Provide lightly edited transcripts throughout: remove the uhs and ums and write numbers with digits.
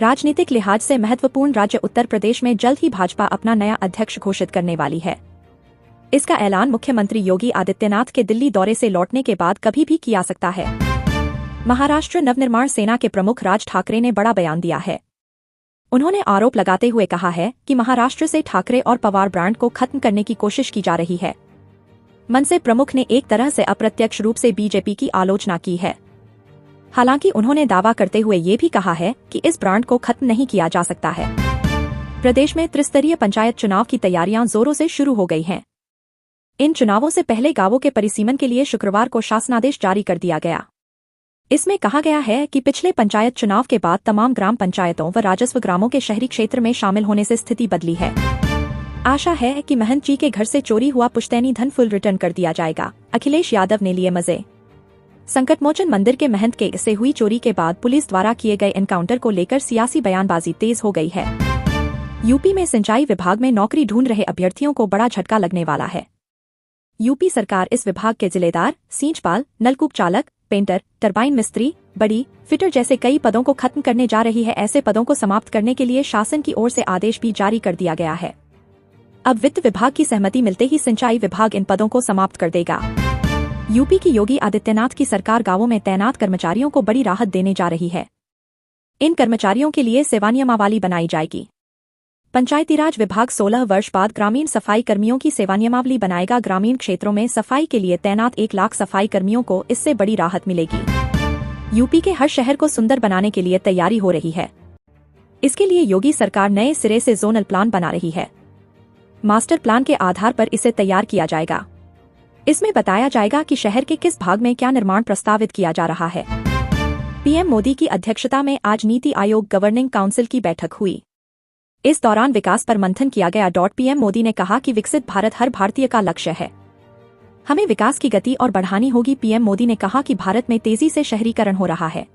राजनीतिक लिहाज से महत्वपूर्ण राज्य उत्तर प्रदेश में जल्द ही भाजपा अपना नया अध्यक्ष घोषित करने वाली है। इसका ऐलान मुख्यमंत्री योगी आदित्यनाथ के दिल्ली दौरे से लौटने के बाद कभी भी किया सकता है। महाराष्ट्र नवनिर्माण सेना के प्रमुख राज ठाकरे ने बड़ा बयान दिया है। उन्होंने आरोप लगाते हुए कहा है कि महाराष्ट्र से ठाकरे और पवार ब्रांड को खत्म करने की कोशिश की जा रही है। मनसे प्रमुख ने एक तरह से अप्रत्यक्ष रूप से बीजेपी की आलोचना की है। हालांकि उन्होंने दावा करते हुए ये भी कहा है कि इस ब्रांड को खत्म नहीं किया जा सकता है। प्रदेश में त्रिस्तरीय पंचायत चुनाव की तैयारियां जोरों से शुरू हो गई हैं। इन चुनावों से पहले गांवों के परिसीमन के लिए शुक्रवार को शासनादेश जारी कर दिया गया। इसमें कहा गया है कि पिछले पंचायत चुनाव के बाद तमाम ग्राम पंचायतों व राजस्व ग्रामों के शहरी क्षेत्र में शामिल होने से स्थिति बदली है। आशा है कि महंत जी के घर से चोरी हुआ पुश्तैनी धन फुल रिटर्न कर दिया जाएगा। अखिलेश यादव ने लिए मजे। संकटमोचन मंदिर के महंत के से हुई चोरी के बाद पुलिस द्वारा किए गए एनकाउंटर को लेकर सियासी बयानबाजी तेज हो गई है। यूपी में सिंचाई विभाग में नौकरी ढूंढ रहे अभ्यर्थियों को बड़ा झटका लगने वाला है। यूपी सरकार इस विभाग के जिलेदार, सींचपाल, नलकूप चालक, पेंटर, टरबाइन मिस्त्री, बड़ी, फिटर जैसे कई पदों को खत्म करने जा रही है। ऐसे पदों को समाप्त करने के लिए शासन की ओर से आदेश भी जारी कर दिया गया है। अब वित्त विभाग की सहमति मिलते ही सिंचाई विभाग इन पदों को समाप्त कर देगा। यूपी की योगी आदित्यनाथ की सरकार गांवों में तैनात कर्मचारियों को बड़ी राहत देने जा रही है। इन कर्मचारियों के लिए सेवा नियमावली बनाई जाएगी। पंचायती राज विभाग 16 वर्ष बाद ग्रामीण सफाई कर्मियों की सेवा नियमावली बनाएगा। ग्रामीण क्षेत्रों में सफाई के लिए तैनात 1 लाख सफाई कर्मियों को इससे बड़ी राहत मिलेगी। यूपी के हर शहर को सुंदर बनाने के लिए तैयारी हो रही है। इसके लिए योगी सरकार नए सिरे से जोनल प्लान बना रही है। मास्टर प्लान के आधार पर इसे तैयार किया जाएगा। इसमें बताया जाएगा कि शहर के किस भाग में क्या निर्माण प्रस्तावित किया जा रहा है। पीएम मोदी की अध्यक्षता में आज नीति आयोग गवर्निंग काउंसिल की बैठक हुई। इस दौरान विकास पर मंथन किया गया। पीएम मोदी ने कहा कि विकसित भारत हर भारतीय का लक्ष्य है। हमें विकास की गति और बढ़ानी होगी। पीएम मोदी ने कहा कि भारत में तेजी से शहरीकरण हो रहा है।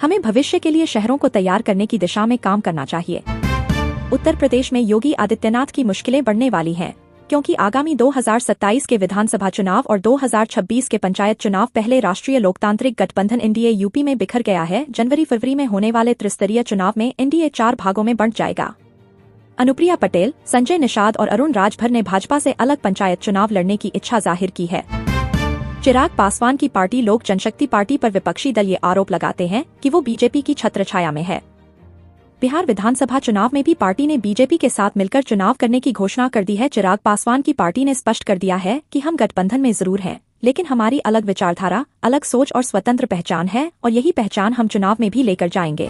हमें भविष्य के लिए शहरों को तैयार करने की दिशा में काम करना चाहिए। उत्तर प्रदेश में योगी आदित्यनाथ की मुश्किलें बढ़ने वाली हैं, क्योंकि आगामी 2027 के विधानसभा चुनाव और 2026 के पंचायत चुनाव पहले राष्ट्रीय लोकतांत्रिक गठबंधन एनडीए यूपी में बिखर गया है। जनवरी-फरवरी में होने वाले त्रिस्तरीय चुनाव में एनडीए 4 भागों में बंट जाएगा। अनुप्रिया पटेल, संजय निषाद और अरुण राजभर ने भाजपा से अलग पंचायत चुनाव लड़ने की इच्छा जाहिर की है। चिराग पासवान की पार्टी लोक जनशक्ति पार्टी पर विपक्षी दल ये आरोप लगाते हैं कि वो बीजेपी की छत्रछाया में है। बिहार विधानसभा चुनाव में भी पार्टी ने बीजेपी के साथ मिलकर चुनाव करने की घोषणा कर दी है। चिराग पासवान की पार्टी ने स्पष्ट कर दिया है कि हम गठबंधन में जरूर हैं, लेकिन हमारी अलग विचारधारा, अलग सोच और स्वतंत्र पहचान है और यही पहचान हम चुनाव में भी लेकर जाएंगे।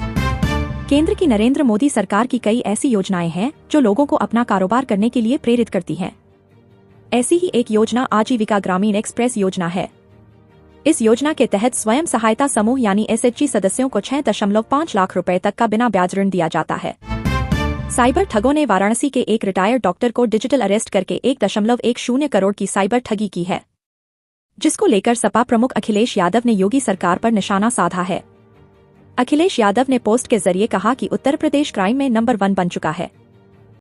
केंद्र की नरेंद्र मोदी सरकार की कई ऐसी योजनाएं हैं जो लोगों को अपना कारोबार करने के लिए प्रेरित करती हैं। ऐसी ही एक योजना आजीविका ग्रामीण एक्सप्रेस योजना है। इस योजना के तहत स्वयं सहायता समूह यानी एसएचजी सदस्यों को 6.5 लाख रुपए तक का बिना ब्याज ऋण दिया जाता है। साइबर ठगों ने वाराणसी के एक रिटायर्ड डॉक्टर को डिजिटल अरेस्ट करके 1.10 करोड़ की साइबर ठगी की है, जिसको लेकर सपा प्रमुख अखिलेश यादव ने योगी सरकार पर निशाना साधा है। अखिलेश यादव ने पोस्ट के जरिए कहा कि उत्तर प्रदेश क्राइम में नंबर 1 बन चुका है।